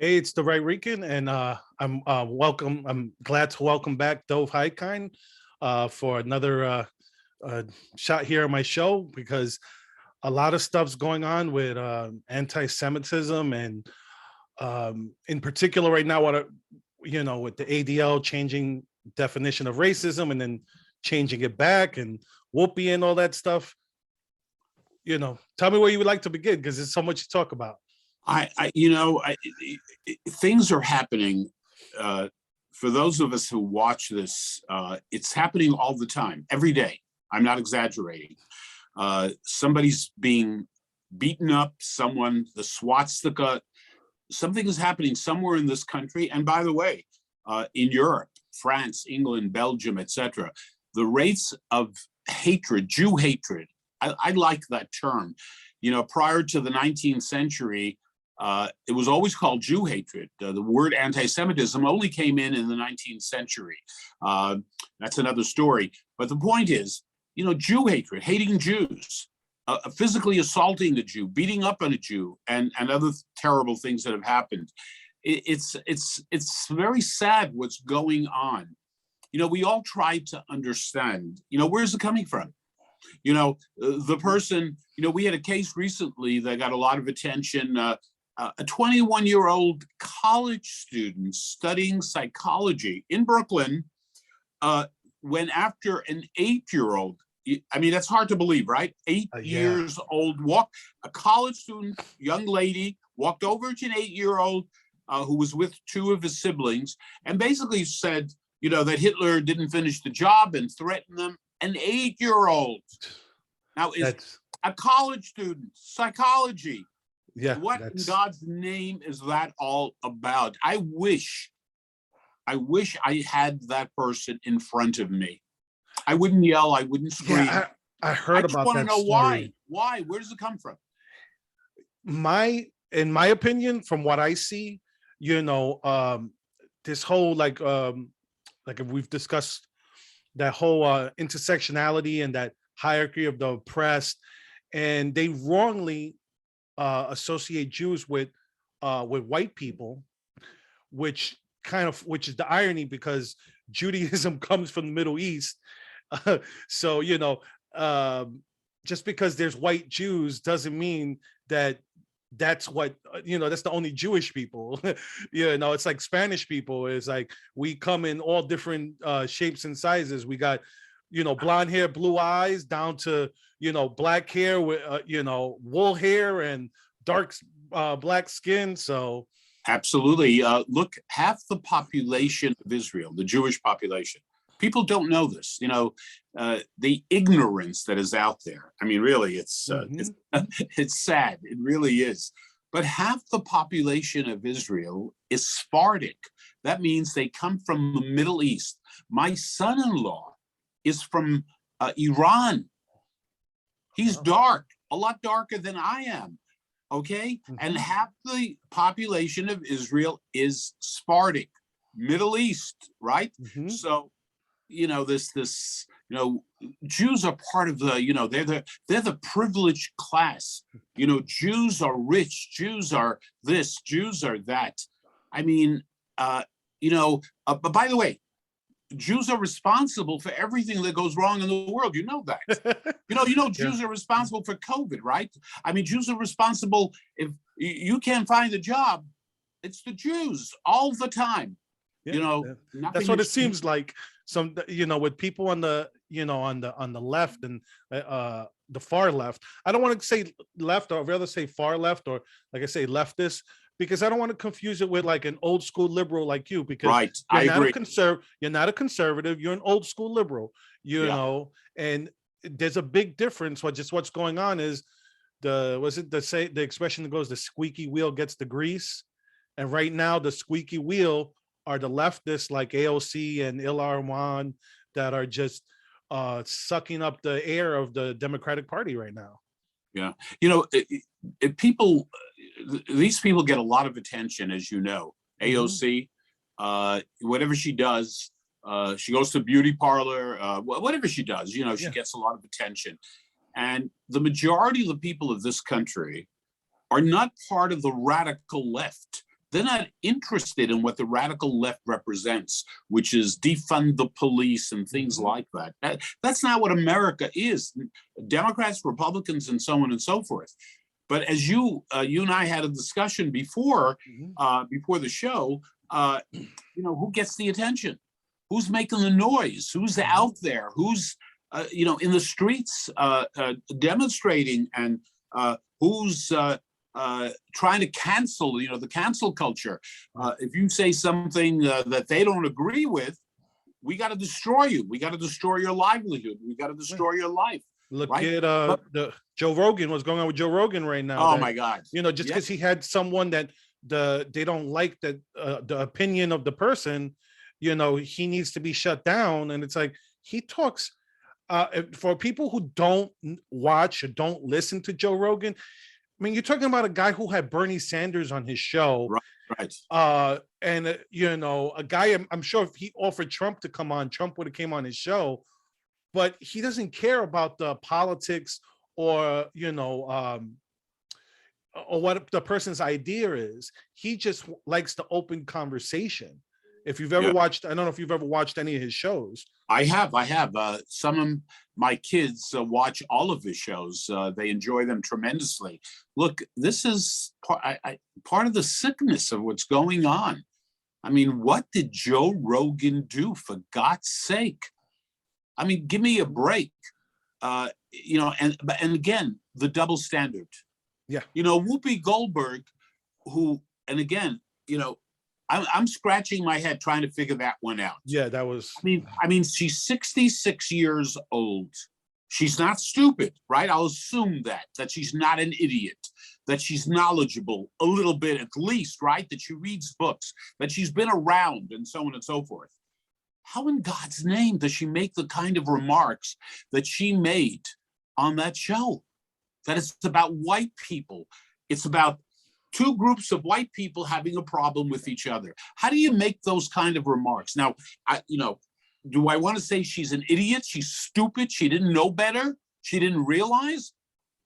Hey, it's the right Rican, and I'm glad to welcome back Dov Hikind for another uh, shot here on my show because a lot of stuff's going on with anti-Semitism and in particular right now, with the ADL changing definition of racism and then changing it back and Whoopi and all that stuff. Tell me where you would like to begin because there's so much to talk about. Things are happening. For those of us who watch this, it's happening all the time, every day. I'm not exaggerating. Somebody's being beaten up, the swastika, something is happening somewhere in this country. And by the way, in Europe, France, England, Belgium, etc., the rates of hatred, Jew hatred, I like that term. Prior to the 19th century, it was always called Jew hatred. The word anti-Semitism only came in the 19th century. That's another story. But the point is, Jew hatred, hating Jews, physically assaulting a Jew, beating up on a Jew, and other terrible things that have happened. It's very sad what's going on. We all try to understand, where's it coming from? The person, we had a case recently that got a lot of attention. A 21-year-old college student studying psychology in Brooklyn went after an 8-year-old. I mean, that's hard to believe, right? 8 years old, a college student, young lady, walked over to an 8-year-old who was with two of his siblings and basically said, that Hitler didn't finish the job and threatened them. An 8-year-old. Now, is a college student, psychology. Yeah. What in God's name is that all about? I wish I had that person in front of me. I wouldn't yell, I wouldn't scream. Yeah, I heard about that. I just want to know why. Why? Where does it come from? In my opinion, from what I see, this whole like we've discussed that whole intersectionality and that hierarchy of the oppressed, and they wrongly associate Jews with white people, which is the irony because Judaism comes from the Middle East. So just because there's white Jews doesn't mean that that's what that's the only Jewish people. It's like Spanish people. It's like we come in all different shapes and sizes. We got blonde hair, blue eyes, down to black hair with wool hair and dark black skin. So absolutely. Look, half the population of Israel, the Jewish population, people don't know this. The ignorance that is out there. I mean, really, it's sad. It really is. But half the population of Israel is Sephardic. That means they come from the Middle East. My son-in-law is from Iran. He's dark, a lot darker than I am. Okay, and half the population of Israel is Sephardic, Middle East, right? So, Jews are part of the, they're the privileged class. Jews are rich, Jews are this, Jews are that. I mean, but by the way, Jews are responsible for everything that goes wrong in the world. You know that. Jews are responsible for COVID, right? I mean, Jews are responsible. If you can't find a job, it's the Jews all the time. That's what it seems like. Some, with people on the, on the left and the far left. I don't want to say left, or I'd rather say far left, or like I say leftist, because I don't want to confuse it with like an old school liberal like you, because right. You're not a conservative, you're an old school liberal, know, and there's a big difference. What's going on is the expression that goes, the squeaky wheel gets the grease. And right now the squeaky wheel are the leftists like AOC and Ilham Wan that are just sucking up the air of the Democratic Party right now. Yeah. These people get a lot of attention, as you know. AOC, whatever she does, she goes to a beauty parlor, whatever she does, she gets a lot of attention. And the majority of the people of this country are not part of the radical left. They're not interested in what the radical left represents, which is defund the police and things like that. That's not what America is. Democrats, Republicans, and so on and so forth. But as you and I had a discussion before the show, who gets the attention? Who's making the noise? Who's out there? Who's in the streets demonstrating, and who's trying to cancel, the cancel culture. If you say something that they don't agree with, we got to destroy you. We got to destroy your livelihood. We got to destroy your life. Look right? at the Joe Rogan. What's going on with Joe Rogan right now? Oh my God! Just because he had someone that they don't like the opinion of the person, he needs to be shut down. And it's like he talks for people who don't watch or don't listen to Joe Rogan. I mean, you're talking about a guy who had Bernie Sanders on his show, right? And a guy. I'm sure if he offered Trump to come on, Trump would have came on his show. But he doesn't care about the politics or or what the person's idea is. He just likes the open conversation. If you've ever watched, I don't know if you've ever watched any of his shows. I have. Some of my kids watch all of his shows. They enjoy them tremendously. Look, this is part of the sickness of what's going on. I mean, what did Joe Rogan do, for God's sake? I mean, give me a break. And again, the double standard. Yeah. Whoopi Goldberg, and again, I'm scratching my head trying to figure that one out. Yeah, that was. I mean, she's 66 years old. She's not stupid, right? I'll assume that she's not an idiot, that she's knowledgeable a little bit at least, right? That she reads books, that she's been around, and so on and so forth. How in God's name does she make the kind of remarks that she made on that show? That it's about white people. It's about two groups of white people having a problem with each other. How do you make those kind of remarks? Now, do I want to say she's an idiot? She's stupid. She didn't know better. She didn't realize,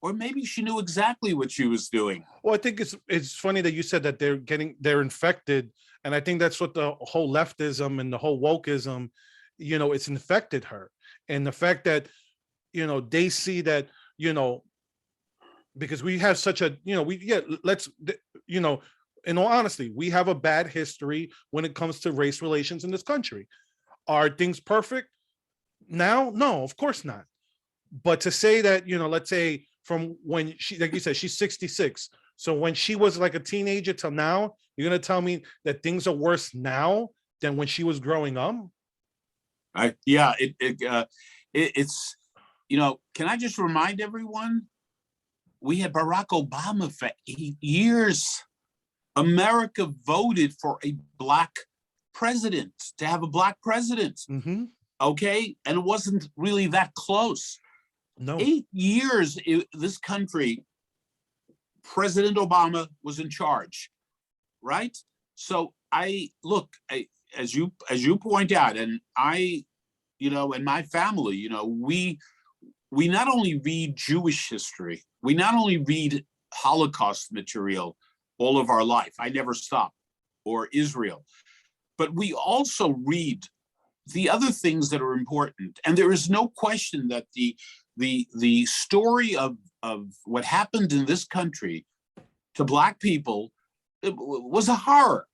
or maybe she knew exactly what she was doing. Well, I think it's funny that you said that they're infected. And I think that's what the whole leftism and the whole wokeism, it's infected her. And the fact that, they see that, because we have such a, in all honesty, we have a bad history when it comes to race relations in this country. Are things perfect now? No, of course not. But to say that, let's say from when she, like you said, she's 66. So when she was like a teenager till now, you're going to tell me that things are worse now than when she was growing up? It's, can I just remind everyone, we had Barack Obama for 8 years. America voted for a Black president, to have a Black president. Mm-hmm. Okay. And it wasn't really that close. No. 8 years, this country, President Obama was in charge, right? So as you point out, and I, and my family, we not only read Jewish history, we not only read Holocaust material all of our life, I never stop, or Israel, but we also read the other things that are important. And there is no question that the story of what happened in this country to Black people, it was a horror.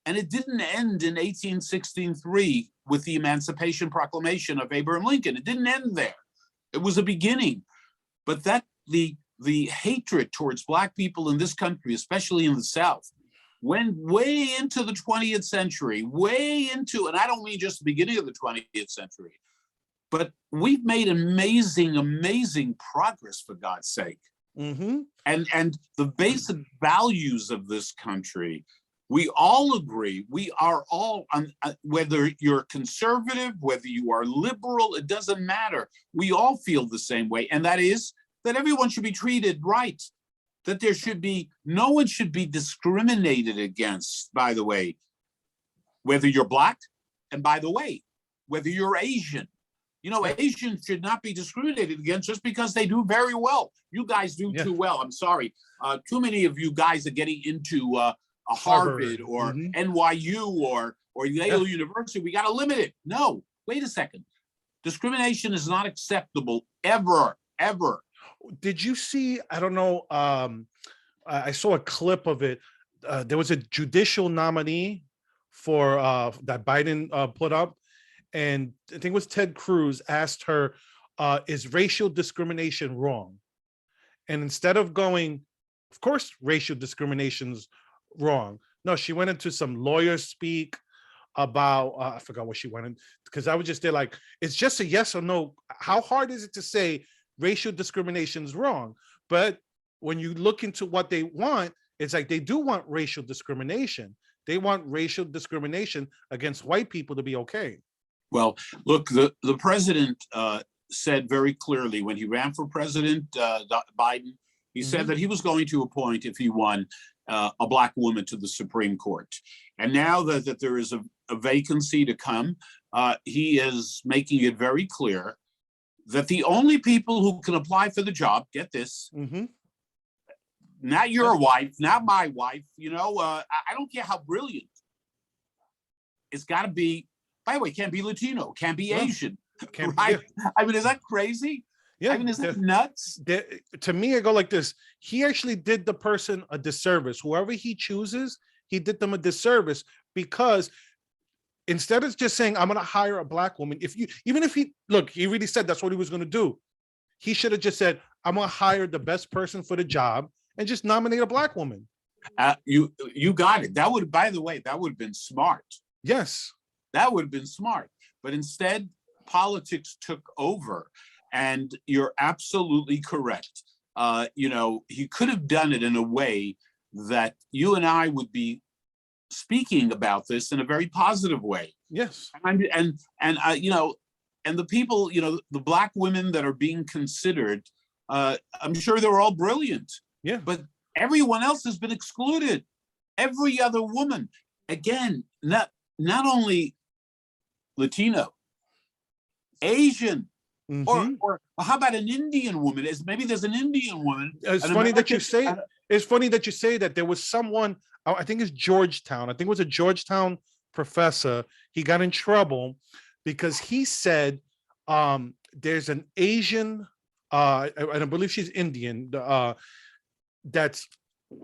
And it didn't end in 1863 with the Emancipation Proclamation of Abraham Lincoln. It didn't end there. It was a beginning. But that the hatred towards Black people in this country, especially in the South, went way into the 20th century, and I don't mean just the beginning of the 20th century, but we've made amazing, amazing progress, for God's sake. Mm-hmm. And the basic values of this country, we all agree, we are all, whether you're conservative, whether you are liberal, it doesn't matter. We all feel the same way. And that is that everyone should be treated right, that no one should be discriminated against, by the way, whether you're Black, and by the way, whether you're Asian. Asians should not be discriminated against just because they do very well. You guys do too well. I'm sorry. Too many of you guys are getting into a Harvard or Mhm. NYU or Yeah. Yale University. We got to limit it. No, wait a second. Discrimination is not acceptable ever, ever. Did you see? I don't know. I saw a clip of it. There was a judicial nominee for that Biden put up, and I think it was Ted Cruz asked her, "Is racial discrimination wrong?" And instead of going, "Of course, racial discrimination's wrong." No, she went into some lawyer speak about I forgot what she went in, because I was just there like, it's just a yes or no. How hard is it to say racial discrimination is wrong? But when you look into what they want, it's like they do want racial discrimination. They want racial discrimination against white people to be okay. Well, look, the president said very clearly when he ran for president, Biden, he said Mhm. that he was going to appoint, if he won, a Black woman to the Supreme Court. And now that there is a vacancy to come, he is making it very clear that the only people who can apply for the job, get this, Mhm. not your wife, not my wife, I don't care how brilliant. It's got to be, by the way, can't be Latino, can't be No, Asian, can't be. right? Yeah, I mean, is that crazy? I yeah. mean, is that nuts? To me, I go like this. He actually did the person a disservice. Whoever he chooses, he did them a disservice, because instead of just saying, "I'm going to hire a Black woman," even if he, look, he really said that's what he was going to do. He should have just said, "I'm going to hire the best person for the job," and just nominate a Black woman. You got it. That would, by the way, that would have been smart. Yes. That would have been smart. But instead, politics took over. And you're absolutely correct. He could have done it in a way that you and I would be speaking about this in a very positive way. Yes. And the people, the Black women that are being considered, I'm sure they're all brilliant. Yeah. But everyone else has been excluded. Every other woman, again, not only Latino, Asian, Mhm. or how about an Indian woman? Maybe there's an Indian woman. It's an funny that you American- say. It's funny that you say that. There was someone. I think it's Georgetown. I think it was a Georgetown professor. He got in trouble because he said there's an Asian, and I believe she's Indian, that's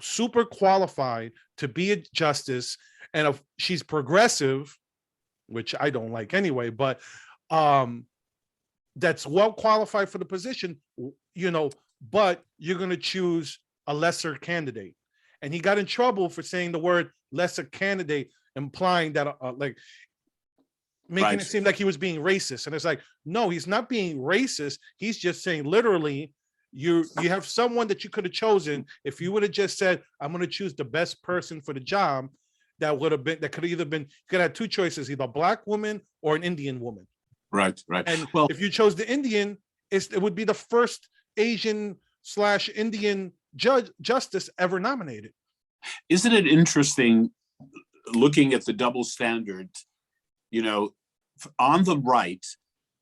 super qualified to be a justice, and if she's progressive, which I don't like anyway, but that's well qualified for the position, but you're going to choose a lesser candidate. And he got in trouble for saying the word lesser candidate, implying that like making it seem like he was being racist. And it's like, no, he's not being racist. He's just saying literally, you have someone that you could have chosen. If you would have just said, "I'm going to choose the best person for the job," that could have either been, you could have two choices, either a Black woman or an Indian woman. Right. And Well, if you chose the Indian, it would be the first Asian/Indian justice ever nominated. isn't it interesting looking at the double standard, on the right,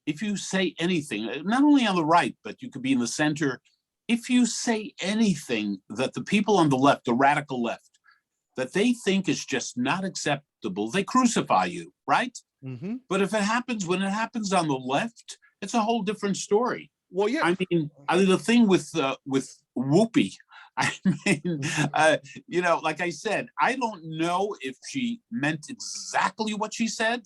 if you say anything, not only on the right, but you could be in the center, if you say anything that the people on the left, the radical left, that they think is just not acceptable, they crucify you, right? Mm-hmm. But when it happens on the left, it's a whole different story. Well, yeah. I mean, the thing with Whoopi, I mean, like I said, I don't know if she meant exactly what she said.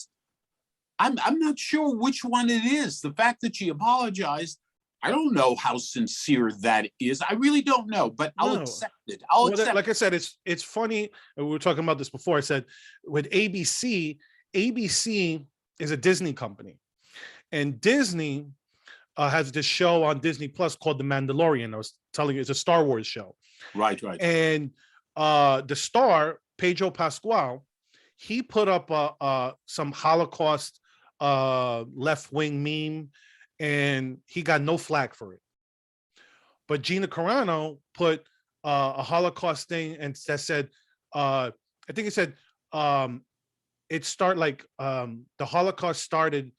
I'm not sure which one it is. The fact that she apologized, I don't know how sincere that is. I really don't know, but I'll accept it. Like I said, it's funny. And we were talking about this before. I said with ABC is a Disney company, and Disney has this show on Disney Plus called The Mandalorian. I was telling you, it's a Star Wars show. Right. And the star, Pedro Pascal, he put up some Holocaust left-wing meme, and he got no flack for it. But Gina Carano put a Holocaust thing, and that said, I think it said, the Holocaust started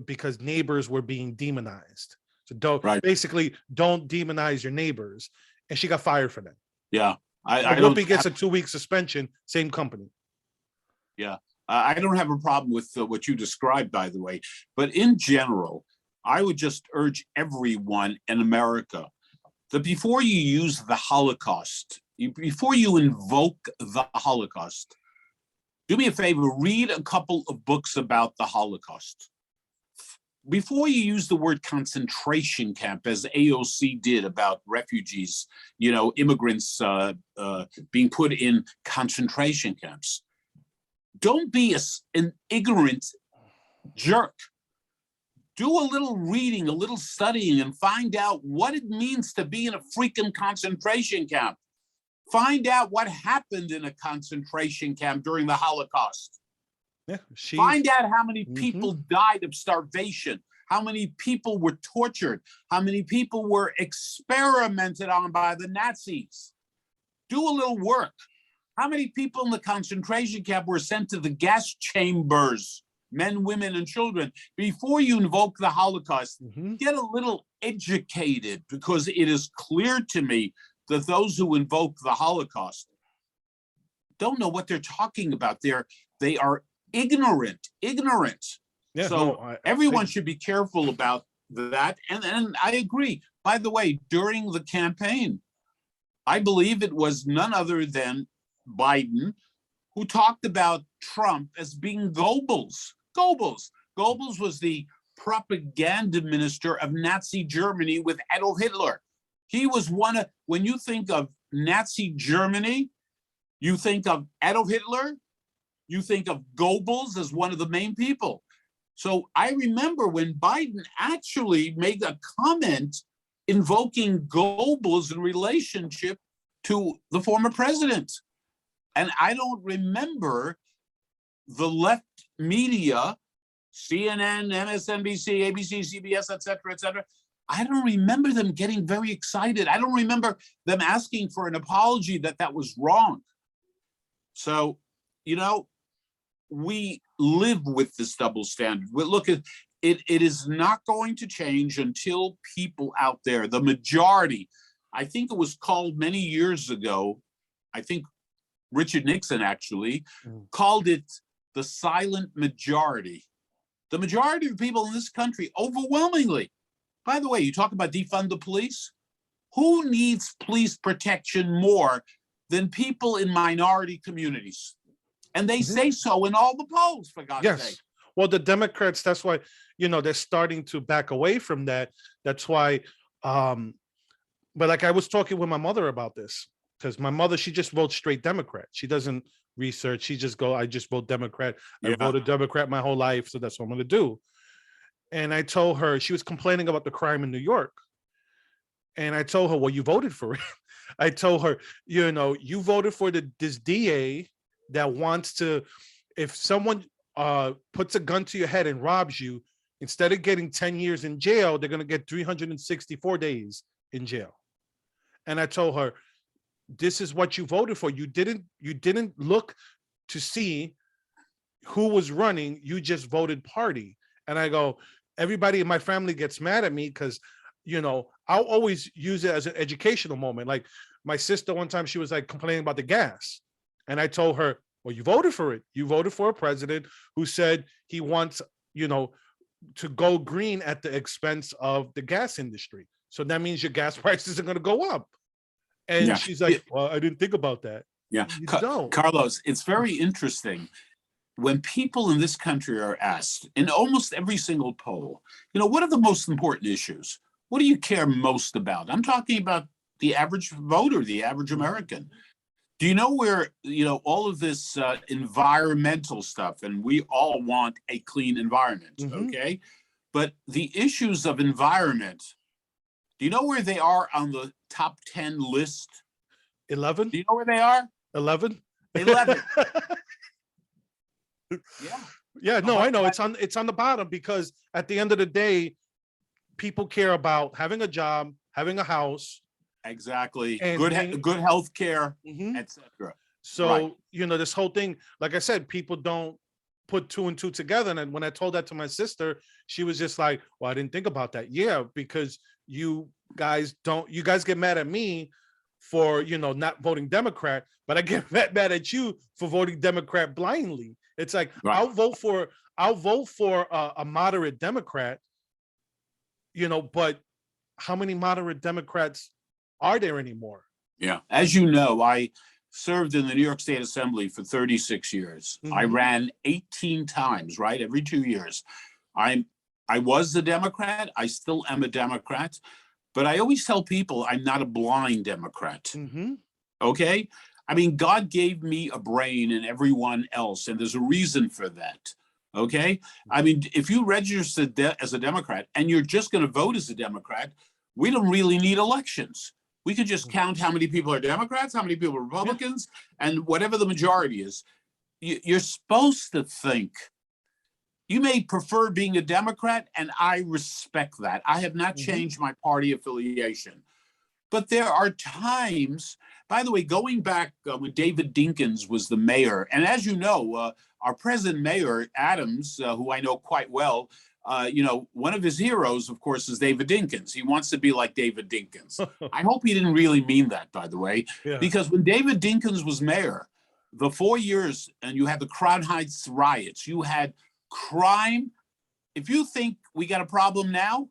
because neighbors were being demonized. So basically don't demonize your neighbors. And she got fired for that. Yeah. I don't Whoopi gets have, a 2-week suspension, same company. yeah, I don't have a problem with what you described, by the way. But in general, I would just urge everyone in America that before you use the Holocaust, before you invoke the Holocaust, do me a favor, read a couple of books about the Holocaust. Before you use the word concentration camp, as AOC did about refugees, immigrants being put in concentration camps, don't be an ignorant jerk. Do a little reading, a little studying, and find out what it means to be in a freaking concentration camp. Find out what happened in a concentration camp during the Holocaust. Yeah, Find out how many Mhm. people died of starvation, how many people were tortured, how many people were experimented on by the Nazis. Do a little work. How many people in the concentration camp were sent to the gas chambers, men, women, and children? Before you invoke the Holocaust, Mhm. get a little educated, because it is clear to me that those who invoke the Holocaust don't know what they're talking about. They are ignorant. Yeah, no, So everyone should be careful about that. And I agree. By the way, during the campaign, I believe it was none other than Biden who talked about Trump as being Goebbels. Goebbels was the propaganda minister of Nazi Germany with Adolf Hitler. He was when you think of Nazi Germany, you think of Adolf Hitler, you think of Goebbels as one of the main people. So I remember when Biden actually made a comment invoking Goebbels in relationship to the former president. And I don't remember the left media, CNN, MSNBC, ABC, CBS, et cetera, I don't remember them getting very excited. I don't remember them asking for an apology that was wrong. So, we live with this double standard. Look, it is not going to change until people out there, the majority, I think it was called many years ago, I think Richard Nixon actually called it the silent majority. The majority of people in this country, overwhelmingly. By the way, you talk about defund the police. Who needs police protection more than people in minority communities? And they say so in all the polls, for God's sake. Yes. Well, the Democrats, that's why, they're starting to back away from that. That's why, but like I was talking with my mother about this, because my mother, she just votes straight Democrat. She doesn't research. She just I just vote Democrat. I voted Democrat my whole life, so that's what I'm going to do. And I told her, she was complaining about the crime in New York. And I told her, well, you voted for it. I told her, you voted for this DA that wants to, if someone puts a gun to your head and robs you, instead of getting 10 years in jail, they're going to get 364 days in jail. And I told her, this is what you voted for. You didn't look to see who was running. You just voted party. And I go, everybody in my family gets mad at me because, I'll always use it as an educational moment. Like my sister, one time she was like complaining about the gas. And I told her, well, you voted for it. You voted for a president who said he wants, to go green at the expense of the gas industry. So that means your gas prices are going to go up. And she's like, well, I didn't think about that. Yeah. Carlos, it's very interesting. When people in this country are asked in almost every single poll, what are the most important issues? What do you care most about? I'm talking about the average voter, the average American. Do you know where, all of this environmental stuff, and we all want a clean environment, okay? But the issues of environment, do you know where they are on the top 10 list? 11? Do you know where they are? 11? 11. Yeah. Yeah, no, I know. It's on the bottom because at the end of the day, people care about having a job, having a house. Exactly. Good health care, etc. So, this whole thing, like I said, people don't put two and two together. And when I told that to my sister, she was just like, well, I didn't think about that. Yeah, because you guys get mad at me for, not voting Democrat, but I get mad at you for voting Democrat blindly. It's like, Right. I'll vote for a moderate Democrat, but how many moderate Democrats are there anymore? Yeah. As you know, I served in the New York State Assembly for 36 years. I ran 18 times, right? Every 2 years. I was a Democrat. I still am a Democrat. But I always tell people I'm not a blind Democrat. Okay? I mean, God gave me a brain and everyone else, and there's a reason for that. Okay? I mean, if you register as a Democrat and you're just going to vote as a Democrat, we don't really need elections. We could just count how many people are Democrats, how many people are Republicans, and whatever the majority is. You're supposed to think. You may prefer being a Democrat, and I respect that. I have not changed my party affiliation. But there are times, by the way, going back when David Dinkins was the mayor, and as you know, our present mayor, Adams, who I know quite well, one of his heroes, of course, is David Dinkins. He wants to be like David Dinkins. I hope he didn't really mean that, by the way, because when David Dinkins was mayor, the 4 years, and you had the Crown Heights riots, you had crime. If you think we got a problem now,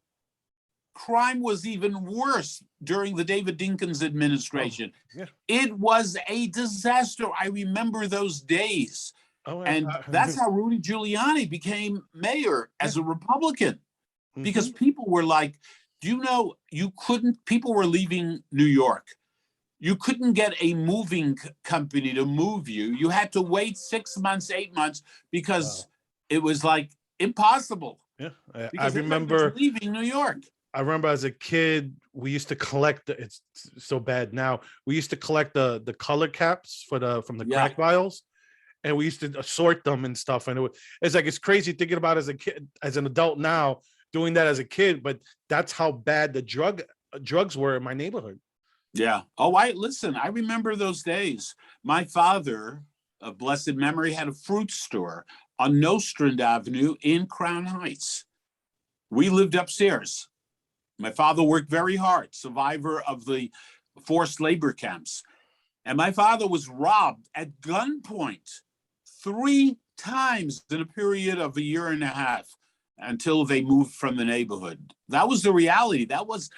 crime was even worse during the David Dinkins administration. It was a disaster. I remember those days. And that's how Rudy Giuliani became mayor as a Republican, because people were like, people were leaving New York. You couldn't get a moving company to move you. You had to wait 6 months, 8 months, because it was like impossible. Yeah, I remember leaving New York. I remember as a kid, we used to collect. It's so bad now. We used to collect the color caps from the crack vials, and we used to sort them and stuff. And it's crazy thinking about as a kid, as an adult now, doing that as a kid. But that's how bad the drugs were in my neighborhood. Yeah. Oh, I remember those days. My father, of blessed memory, had a fruit store on Nostrand Avenue in Crown Heights. We lived upstairs. My father worked very hard, survivor of the forced labor camps. And my father was robbed at gunpoint 3 times in a period of a year and a half until they moved from the neighborhood. That was the reality. That was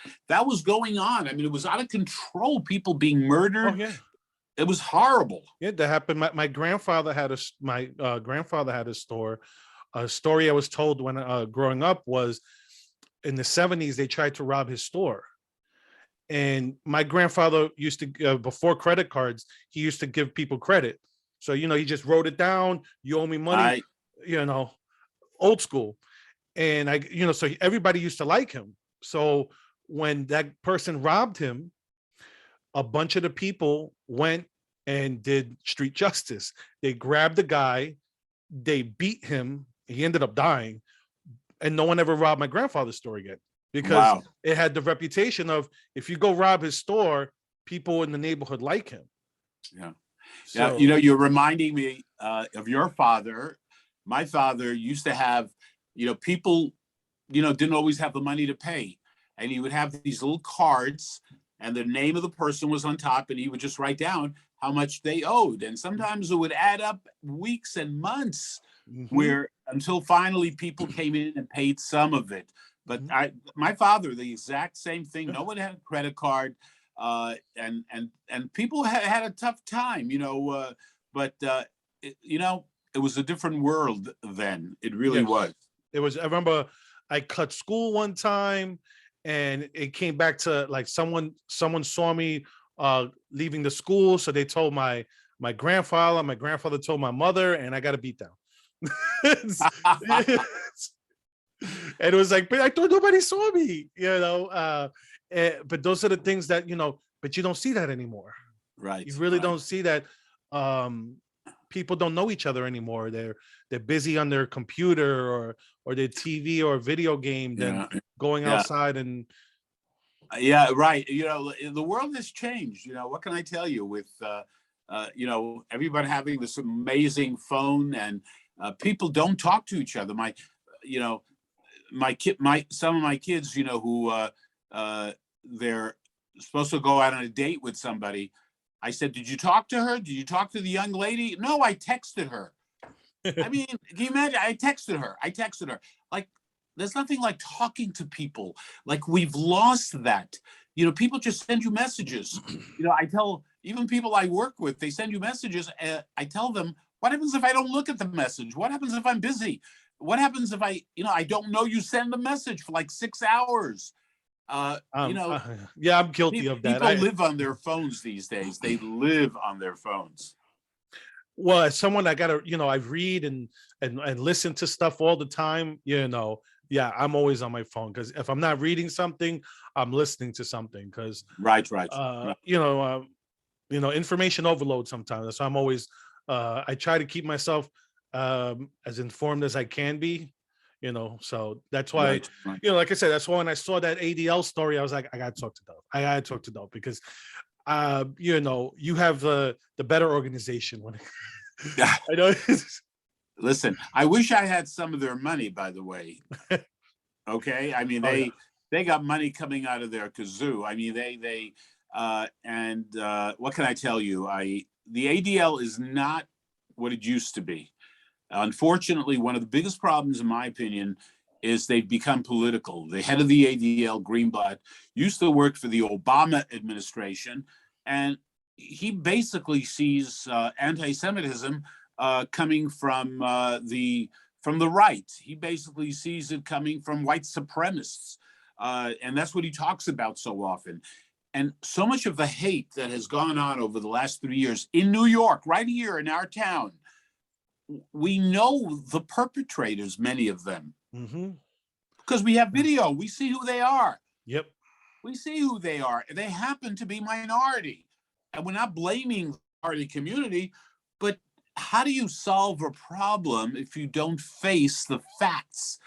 going on. I mean, it was out of control. People being murdered. Oh, yeah. It was horrible. Yeah, that happened. My grandfather had a store. A story I was told when growing up was in the 70s, they tried to rob his store. And my grandfather used to, before credit cards, he used to give people credit. So, he just wrote it down. You owe me money, old school. And so everybody used to like him. So when that person robbed him, a bunch of the people went and did street justice. They grabbed the guy, they beat him. He ended up dying. And no one ever robbed my grandfather's store again, because it had the reputation of, if you go rob his store, people in the neighborhood like him. Yeah. So, you're reminding me of your father. My father used to have, people, didn't always have the money to pay. And he would have these little cards, and the name of the person was on top, and he would just write down how much they owed. And sometimes it would add up weeks and months, where until finally people came in and paid some of it. But my father, the exact same thing. No one had a credit card, and people had a tough time, but it was a different world then. It really was. It was. I remember I cut school one time, and it came back to like someone saw me leaving the school, so they told my grandfather. My grandfather told my mother, and I got a beat down. And it was like, but I thought nobody saw me, but those are the things that, but you don't see that anymore. Right. You really don't see that. People don't know each other anymore. They're busy on their computer or their TV or video game than going outside and. Yeah, right. The world has changed. What can I tell you with, everybody having this amazing phone, and people don't talk to each other. Some of my kids, who supposed to go out on a date with somebody. I said, did you talk to her? Did you talk to the young lady? No, I texted her. I mean, can you imagine? I texted her. Like, there's nothing like talking to people. Like, we've lost that. You know, people just send you messages. You know, I tell even people I work with, they send you messages. I tell them, what happens if I don't look at the message? What happens if I'm busy? What happens if I don't know you send the message for like 6 hours? Yeah, I'm guilty of that. People live on their phones these days. They live on their phones. Well, as someone I gotta, I read and listen to stuff all the time, yeah, I'm always on my phone because if I'm not reading something, I'm listening to something because Right. information overload sometimes. So I'm always I try to keep myself as informed as I can be, so that's why, Right. like I said, that's why when I saw that ADL story, I was like, I gotta talk to Dov. I gotta talk to Dov because you have the better organization when I know. Listen, I wish I had some of their money, by the way. Okay. I mean, they got money coming out of their kazoo. I mean, what can I tell you? The ADL is not what it used to be. Unfortunately, one of the biggest problems, in my opinion, is they've become political. The head of the ADL, Greenblatt, used to work for the Obama administration, and he basically sees anti-Semitism coming from the right. He basically sees it coming from white supremacists, and that's what he talks about so often. And so much of the hate that has gone on over the last 3 years in New York, right here in our town, we know the perpetrators, many of them, because we have video. We see who they are. Yep. We see who they are. They happen to be minority. And we're not blaming the minority community, but how do you solve a problem if you don't face the facts?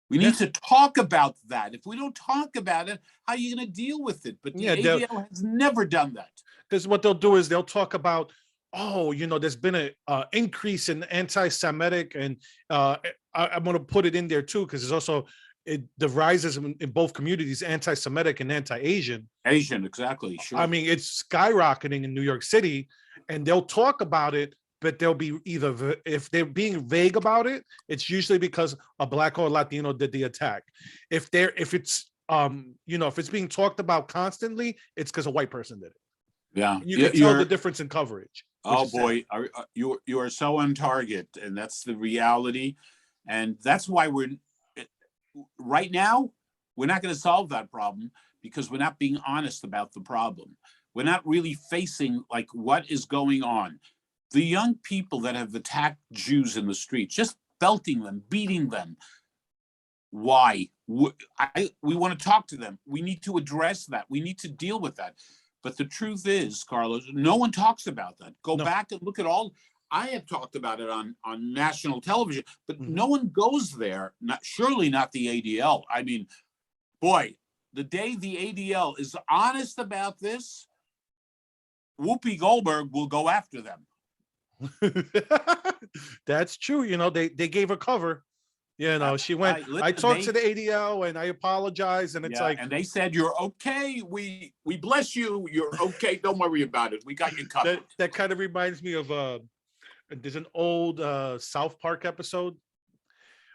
We need to talk about that. If we don't talk about it, how are you going to deal with it? But the ADL has never done that. Because what they'll do is they'll talk about, there's been an increase in anti-Semitic, and I'm going to put it in there too, because there's also the rises in both communities, anti-Semitic and anti-Asian. Asian, exactly. Sure. I mean, it's skyrocketing in New York City, and they'll talk about it, but they'll be either, if they're being vague about it, it's usually because a Black or Latino did the attack. If it's being talked about constantly, it's because a white person did it. Yeah, you can tell the difference in coverage. Oh boy, you are so on target, and that's the reality, and that's why right now we're not going to solve that problem because we're not being honest about the problem. We're not really facing like what is going on. The young people that have attacked Jews in the streets, just belting them, beating them. Why? We want to talk to them. We need to address that. We need to deal with that. But the truth is, Carlos, no one talks about that. Go back and look at all. I have talked about it on national television, but no one goes there. Surely not the ADL. I mean, boy, the day the ADL is honest about this, Whoopi Goldberg will go after them. That's true. They gave her cover. She went, I talked to the ADL and I apologize. And it's and they said, you're okay. We bless you. You're okay. Don't worry about it. We got you covered. That kind of reminds me of, there's an old South Park episode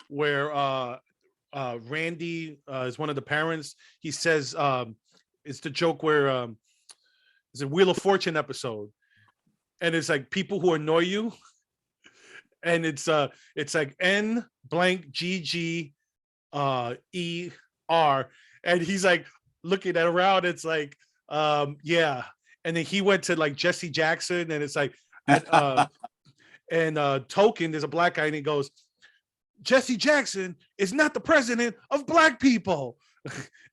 where Randy is one of the parents. He says, it's the joke where it's a Wheel of Fortune episode. And it's like people who annoy you. And it's like N blank GG ER, and he's like looking at around. It's like yeah, and then he went to like Jesse Jackson, and it's like and Token. There's a black guy, and he goes, Jesse Jackson is not the president of black people,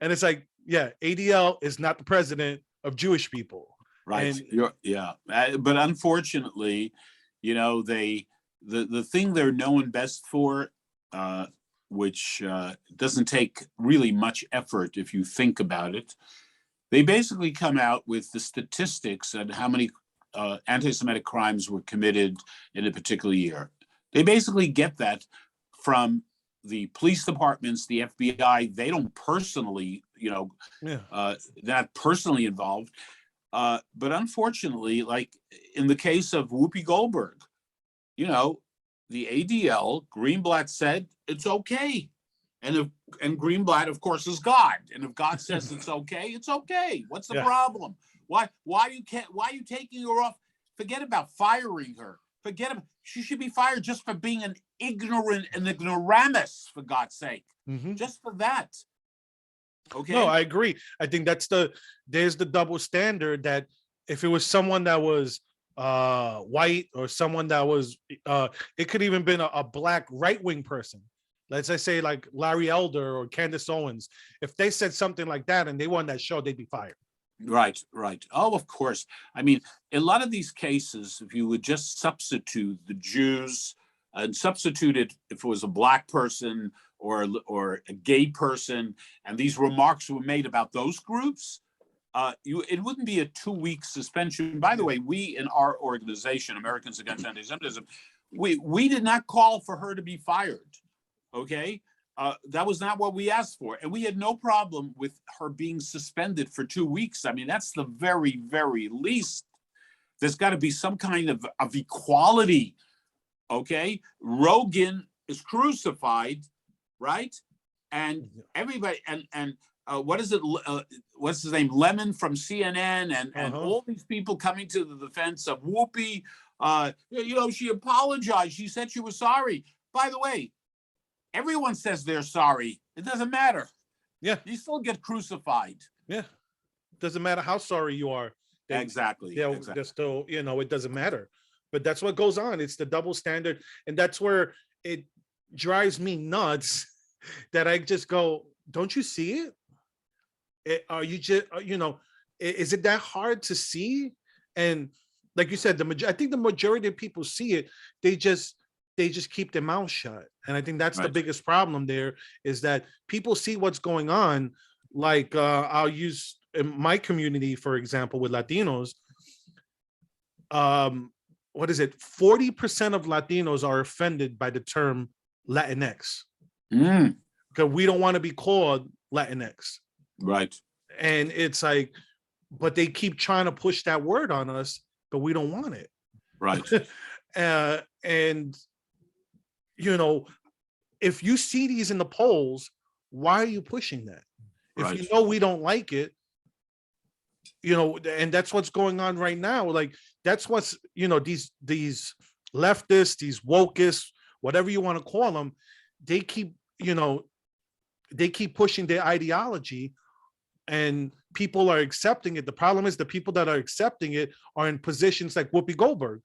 and it's like, yeah, ADL is not the president of Jewish people, right? But unfortunately, the thing they're known best for, which doesn't take really much effort if you think about it, they basically come out with the statistics on how many anti-Semitic crimes were committed in a particular year. They basically get that from the police departments, the FBI, they don't personally, Yeah. not personally involved. But unfortunately, like in the case of Whoopi Goldberg, the ADL, Greenblatt said it's okay. And Greenblatt, of course, is God. And if God says it's okay, it's okay. What's the Yeah. problem? Why are you taking her off? Forget about firing her. She should be fired just for being an ignoramus, for God's sake. Mhm. Just for that. Okay. No, I agree. I think there's the double standard that if it was someone that was white or someone that was it could even been a black right-wing person. Let's say like Larry Elder or Candace Owens. If they said something like that and they won that show, they'd be fired. Right. Oh, of course. I mean, in a lot of these cases, if you would just substitute the Jews and substitute it if it was a black person or a gay person, and these remarks were made about those groups, it wouldn't be a 2-week suspension. By the way, we in our organization, Americans Against Anti-Semitism, we did not call for her to be fired. Okay. That was not what we asked for. And we had no problem with her being suspended for 2 weeks. I mean, that's the very, very least. There's got to be some kind of equality. Okay. Rogan is crucified, right? And everybody, and what is it? What's his name? Lemon from CNN and all these people coming to the defense of Whoopi. She apologized. She said she was sorry. By the way, everyone says they're sorry. It doesn't matter. Yeah. You still get crucified. Yeah. Doesn't matter how sorry you are. Exactly. Yeah. They're still, it doesn't matter. But that's what goes on. It's the double standard. And that's where it drives me nuts that I just go, don't you see it? Are you just, is it that hard to see? And like you said, I think the majority of people see it. They just keep their mouth shut. And I think that's the biggest problem there, is that people see what's going on. Like I'll use in my community, for example, with Latinos, what is it? 40% of Latinos are offended by the term Latinx. Because we don't want to be called Latinx. Right. And it's like, but they keep trying to push that word on us, but we don't want it. Right. And if you see these in the polls, why are you pushing that? If you know we don't like it, and that's what's going on right now. Like that's what's, these leftists, these wokeists, whatever you want to call them, they keep pushing their ideology and people are accepting it. The problem is the people that are accepting it are in positions like Whoopi Goldberg,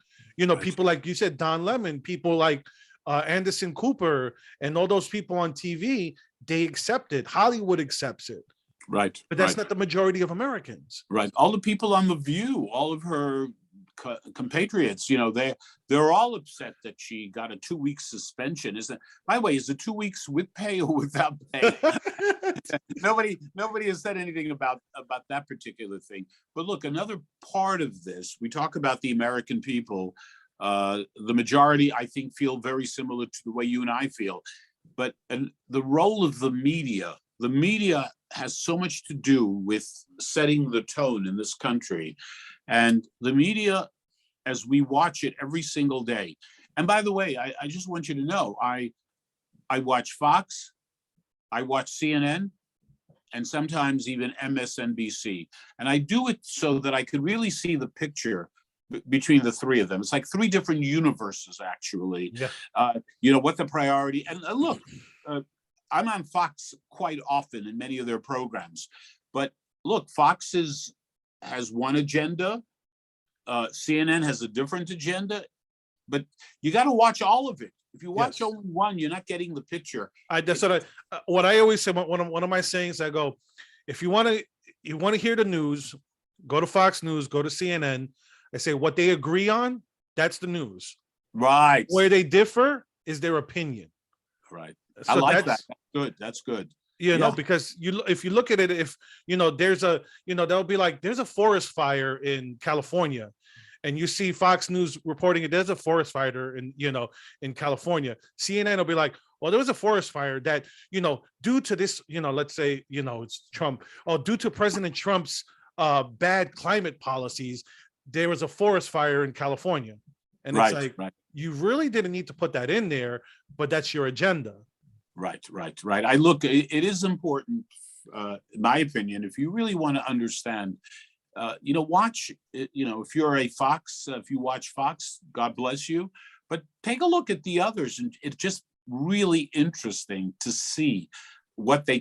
people like you said, Don Lemon, people like Anderson Cooper and all those people on TV, they accept it. Hollywood accepts it. Right. But that's not the majority of Americans. Right. All the people on The View, all of her compatriots, they're all upset that she got a 2-week suspension. By the way, is it 2 weeks with pay or without pay? Nobody has said anything about that particular thing. But look, another part of this, we talk about the American people. The majority, I think, feel very similar to the way you and I feel. But the role of the media has so much to do with setting the tone in this country. And the media, as we watch it every single day. And by the way, I just want you to know, I watch Fox, I watch CNN, and sometimes even MSNBC. And I do it so that I could really see the picture between the three of them. It's like 3 different universes, actually. Yeah. What the priority. And look, I'm on Fox quite often in many of their programs. But look, Fox has one agenda. CNN has a different agenda. But you got to watch all of it. If you watch only one, you're not getting the picture. That's what I always say. One of my sayings, I go, if you want to hear the news, go to Fox News, go to CNN. I say what they agree on, that's the news. Right. Where they differ is their opinion. Right. So I like that. That's good. Because if you look at it, if there's a, they'll be like, there's a forest fire in California. and you see Fox News reporting it, there's a forest fire in, in California. CNN will be like, well, there was a forest fire that, due to this, let's say, it's Trump, or due to President Trump's bad climate policies, there was a forest fire in California. And it's like, you really didn't need to put that in there, but that's your agenda. Right. I look, it is important, in my opinion, if you really want to understand, watch, if you're a Fox, if you watch Fox, God bless you, but take a look at the others. And it's just really interesting to see what they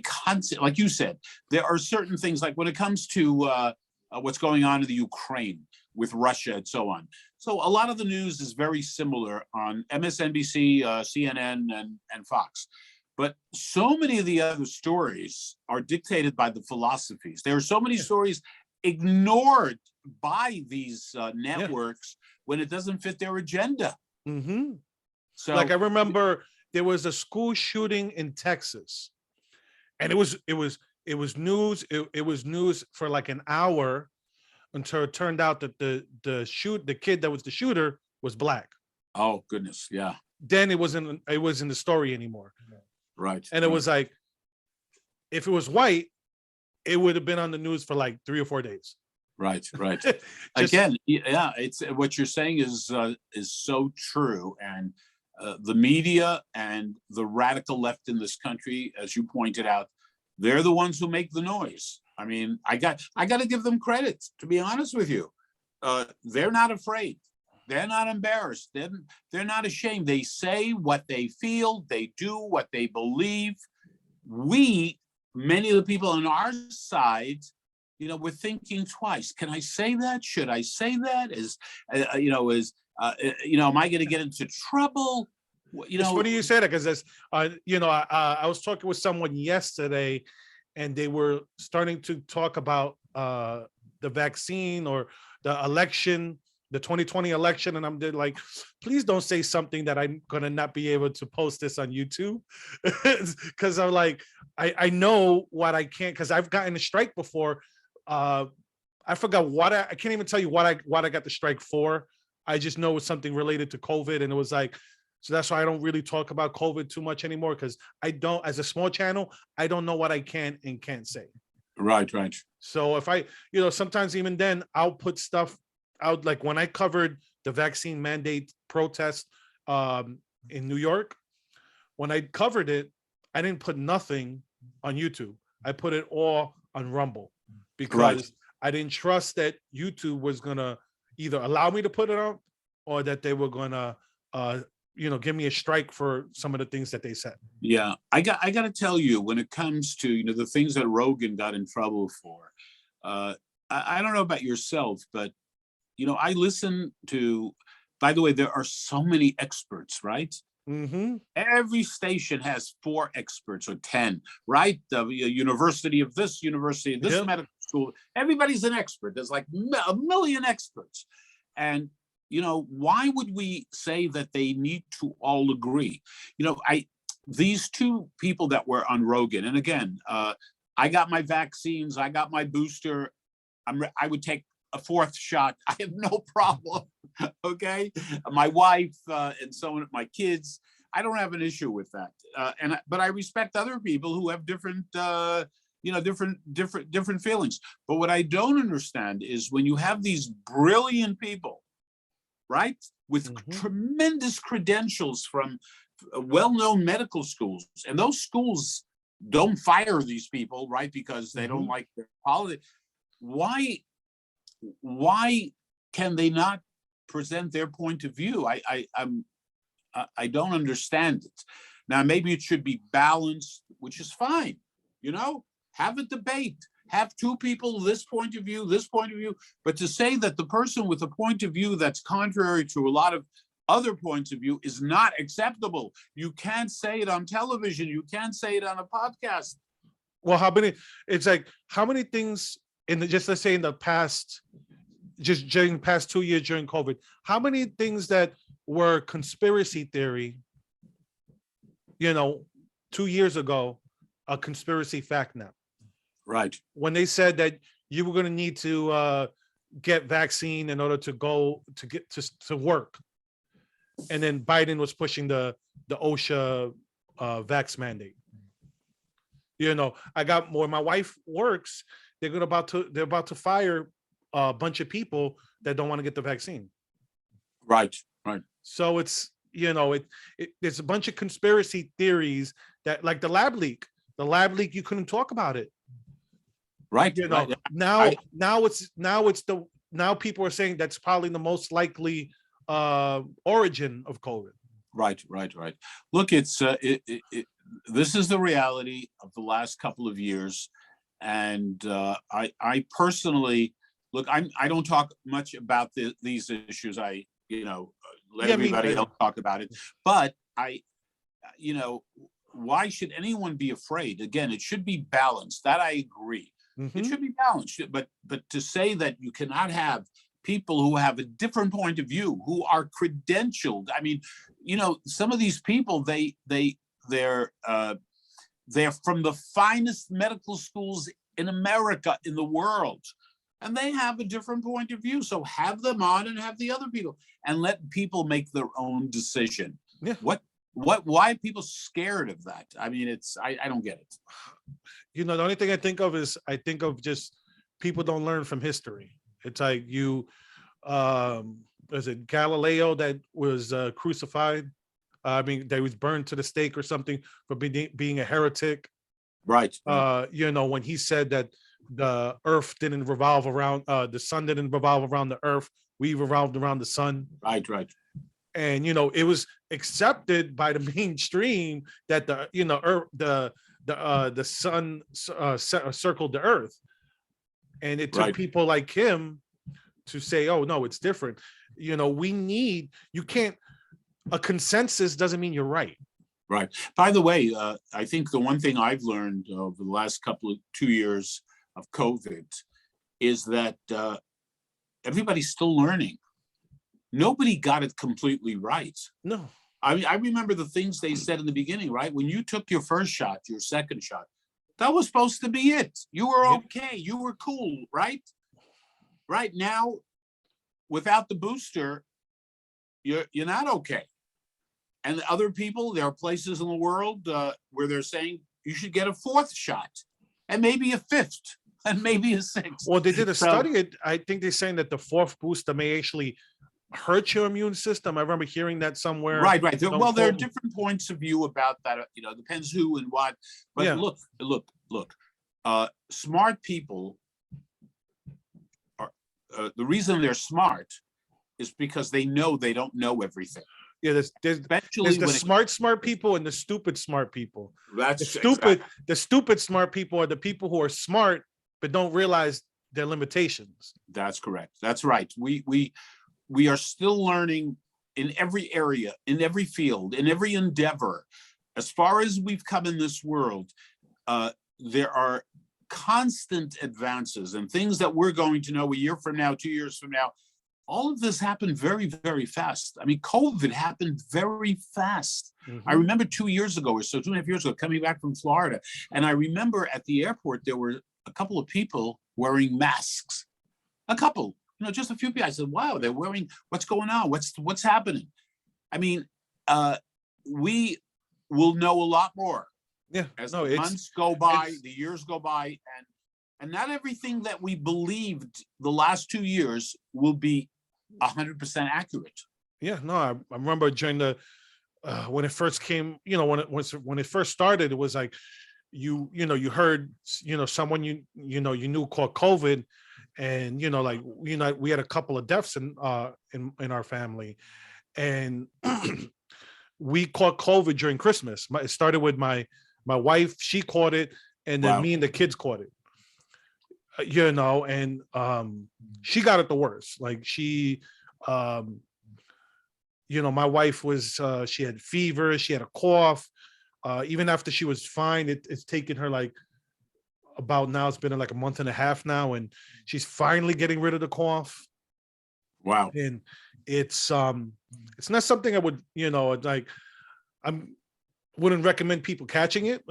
like you said, there are certain things, like when it comes to what's going on in the Ukraine with Russia and so on. So a lot of the news is very similar on MSNBC, CNN, and Fox. But so many of the other stories are dictated by the philosophies. There are so many stories ignored by these networks when it doesn't fit their agenda. Mm-hmm. So, like, I remember there was a school shooting in Texas, and it was news. It was news for like an hour until it turned out that the kid that was the shooter was black. Oh goodness, yeah. Then it wasn't the story anymore. Right. And it was like, if it was white, it would have been on the news for like 3 or 4 days. Right. Again, yeah, it's what you're saying is so true. And the media and the radical left in this country, as you pointed out, they're the ones who make the noise. I mean, I got to give them credit, to be honest with you. They're not afraid. They're not embarrassed. They're not ashamed. They say what they feel. They do what they believe. Many of the people on our side, we're thinking twice. Can I say that? Should I say that? Am I going to get into trouble? It's funny you say that, because I was talking with someone yesterday, and they were starting to talk about the vaccine or the election, the 2020 election, and I'm like, please don't say something that I'm gonna not be able to post this on YouTube, because I'm like, I know what I can't, because I've gotten a strike before. I forgot what I can't even tell you what I got the strike for. I just know it's something related to COVID, and it was like, so that's why I don't really talk about COVID too much anymore, because I don't, as a small channel, I don't know what I can and can't say. Right. So if I, sometimes even then I'll put stuff out, like when I covered the vaccine mandate protest in New York, when I covered it, I didn't put nothing on YouTube. I put it all on Rumble, because I didn't trust that YouTube was gonna either allow me to put it on, or that they were gonna give me a strike for some of the things that they said. Yeah, I got to tell you, when it comes to the things that Rogan got in trouble for, I don't know about yourself, but I listen to. By the way, there are so many experts, right? Mm-hmm. Every station has 4 experts or 10, right? The university of this university, this medical school, everybody's an expert. There's like a million experts, and why would we say that they need to all agree? These 2 people that were on Rogan, and again, I got my vaccines, I got my booster. I would take a 4th shot. I have no problem. Okay, my wife and so on, my kids. I don't have an issue with that. But I respect other people who have different feelings. But what I don't understand is when you have these brilliant people, right, with tremendous credentials from well-known medical schools, and those schools don't fire these people, right, because they don't like their politics. Why can they not present their point of view? I don't understand it. Now, maybe it should be balanced, which is fine. Have a debate. Have 2 people, this point of view, but to say that the person with a point of view that's contrary to a lot of other points of view is not acceptable. You can't say it on television. You can't say it on a podcast. Well, how many things let's say in the past, just during the past 2 years during COVID, how many things that were conspiracy theory, 2 years ago, a conspiracy fact now? Right. When they said that you were going to need to get vaccine in order to go to get to work. And then Biden was pushing the OSHA vax mandate. You know, I got where my wife works, they're about to fire a bunch of people that don't want to get the vaccine. Right, right. So it's, you know, there's a bunch of conspiracy theories that, like the lab leak, you couldn't talk about it. Right. You know, right. now people are saying that's probably the most likely origin of COVID. Right. Look, it's this is the reality of the last couple of years, and I personally look. I don't talk much about these issues. I let everybody else talk about it, but why should anyone be afraid? Again, it should be balanced. That I agree. It should be balanced, but to say that you cannot have people who have a different point of view, who are credentialed. I mean, some of these people, they're from the finest medical schools in America, in the world, and they have a different point of view. So have them on and have the other people, and let people make their own decision. Yeah. Why are people scared of that? I mean, I don't get it. The only thing I think of is just people don't learn from history. It's like was it Galileo that was crucified? I mean, that was burned to the stake or something for being a heretic. Right. When he said that the earth didn't revolve around, the sun didn't revolve around the earth, we revolved around the sun. Right. And, it was accepted by the mainstream that the sun circled the earth. And it took people like him to say, oh, no, it's different. A consensus doesn't mean you're right. Right. By the way, I think the one thing I've learned over the last 2 years of COVID is that everybody's still learning. Nobody got it completely right. No. I mean, I remember the things they said in the beginning, right? When you took your first shot, your second shot, that was supposed to be it. You were okay. You were cool, right? Right now, without the booster, you're not okay. And other people, there are places in the world where they're saying you should get a fourth shot, and maybe a fifth, and maybe a sixth. Well, they did a study. I think they're saying that the fourth booster may actually hurt your immune system. I remember hearing that somewhere. Right. There are different points of view about that. Depends who and what. But yeah. Look. Smart people are the reason they're smart is because they know they don't know everything. Yeah, there's the smart people and the stupid smart people. That's the stupid smart people are the people who are smart but don't realize their limitations. That's correct. That's right. We are still learning in every area, in every field, in every endeavor. As far as we've come in this world, there are constant advances and things that we're going to know a year from now, 2 years from now. All of this happened very, very fast. I mean, COVID happened very fast. I remember 2 years ago or so, 2.5 years ago, coming back from Florida. And I remember at the airport, there were a couple of people wearing masks. A couple, just a few people. I said, wow, they're wearing, what's going on? What's happening? I mean, we will know a lot more. Yeah. As the months go by, the years go by, and not everything that we believed the last 2 years will be 100% accurate. Yeah, no, I remember during the when it first came, when it first started, it was like you heard someone you knew called COVID, and we had a couple of deaths in our family, and we caught COVID during Christmas. It started with my wife; she caught it, and then me and the kids caught it. And she got it the worst. Like she, my wife was, she had fever, she had a cough. Even after she was fine, it's taken her like it's been like a month and a half now, and she's finally getting rid of the cough. Wow. And it's not something I would, wouldn't recommend people catching it,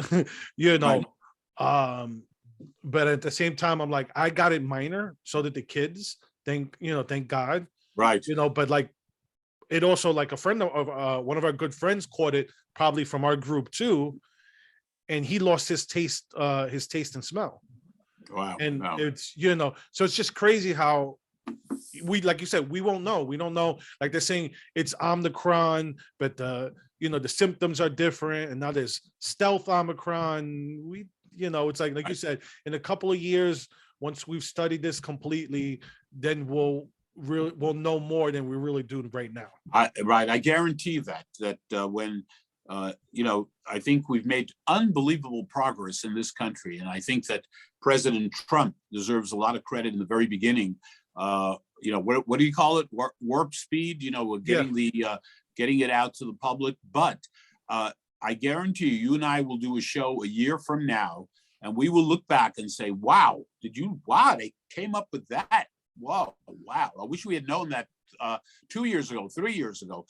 but at the same time, I'm like, I got it minor so that the kids thank God, Right. but like it also, like a friend of one of our good friends caught it probably from our group too, and he lost his taste and smell. Wow. And No. it's, so it's just crazy how like you said, we won't know. We don't know. Like they're saying it's Omicron, but the symptoms are different. And now there's stealth Omicron. It's like you said, in a couple of years, once we've studied this completely, then we'll know more than we really do right now. I guarantee that when I think we've made unbelievable progress in this country, and I think that President Trump deserves a lot of credit in the very beginning. What do you call it? Warp speed. Getting getting it out to the public. But I guarantee you and I will do a show a year from now, and we will look back and say, "Wow, they came up with that. Whoa, wow! I wish we had known that 2 years ago, 3 years ago."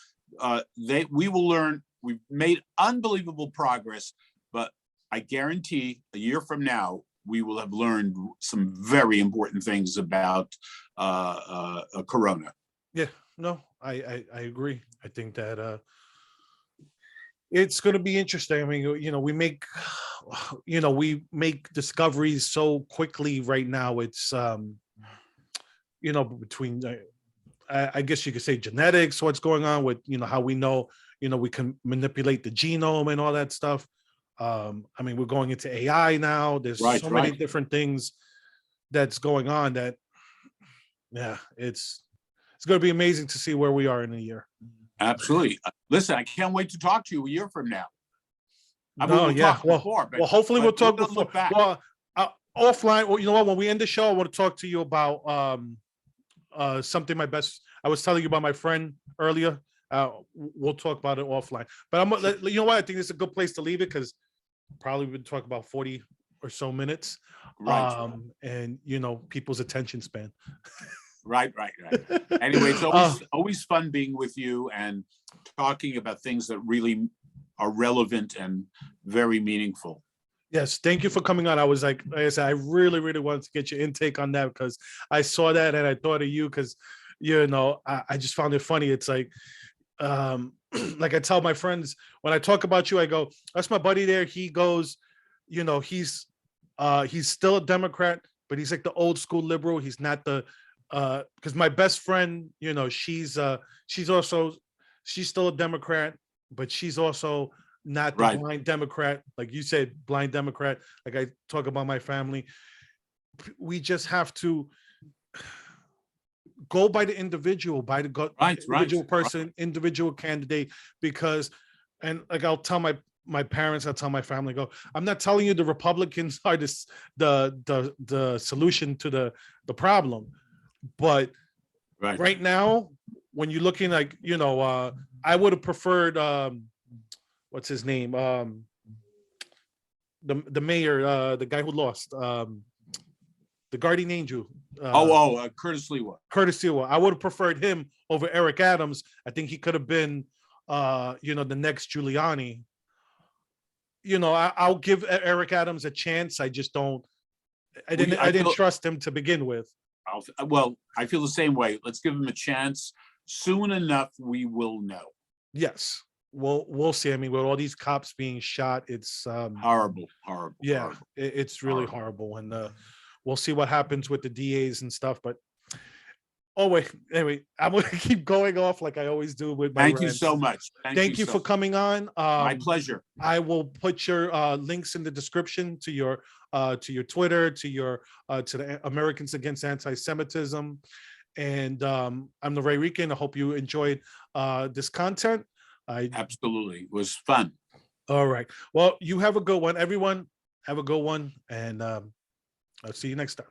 We will learn. We've made unbelievable progress, but I guarantee a year from now we will have learned some very important things about Corona. Yeah, no, I agree. I think that it's going to be interesting. I mean, we make discoveries so quickly right now. It's between I guess you could say genetics, what's going on with how we know we can manipulate the genome and all that stuff. I mean, we're going into AI now. There's so many different things that's going on that, yeah, it's going to be amazing to see where we are in a year. Absolutely. Listen, I can't wait to talk to you a year from now. Well, hopefully we'll talk before. Well, offline. Well, you know what? When we end the show, I want to talk to you about something. I was telling you about my friend earlier. We'll talk about it offline. But you know what? I think it's a good place to leave it because probably we've been talking about 40 or so minutes. Right. And people's attention span. Right. Anyway, it's always fun being with you and talking about things that really are relevant and very meaningful. Yes, thank you for coming on. I was like I said, I really, really wanted to get your intake on that because I saw that and I thought of you because I just found it funny. It's like like I tell my friends when I talk about you, I go, that's my buddy there. He goes, he's still a Democrat, but he's like the old school liberal. He's not the because my best friend, she's still a Democrat, but she's also not the blind Democrat, like you said, blind Democrat. Like I talk about my family. We just have to go by the individual, by the individual person, individual candidate, because, and like I'll tell my parents, I'll tell my family, I'm not telling you the Republicans are the solution to the problem, but right now, when you're looking like, I would have preferred what's his name? The mayor, the guy who lost, the guardian angel. Curtis Lewa. Curtis Lewa. I would have preferred him over Eric Adams. I think he could have been, the next Giuliani. I'll give Eric Adams a chance. I just don't. I didn't trust him to begin with. I feel the same way. Let's give him a chance. Soon enough, we will know. Yes. We'll see. I mean, with all these cops being shot, it's horrible. Yeah, horrible. It's really horrible, and we'll see what happens with the DAs and stuff. But anyway, I'm gonna keep going off like I always do with my Thank rants. you so much. Thank you for coming on. My pleasure. I will put your links in the description to your Twitter, to the Americans Against Anti-Semitism, and I'm the Ray Rican. I hope you enjoyed this content. Absolutely. It was fun. All right. Well, you have a good one. Everyone have a good one. And I'll see you next time.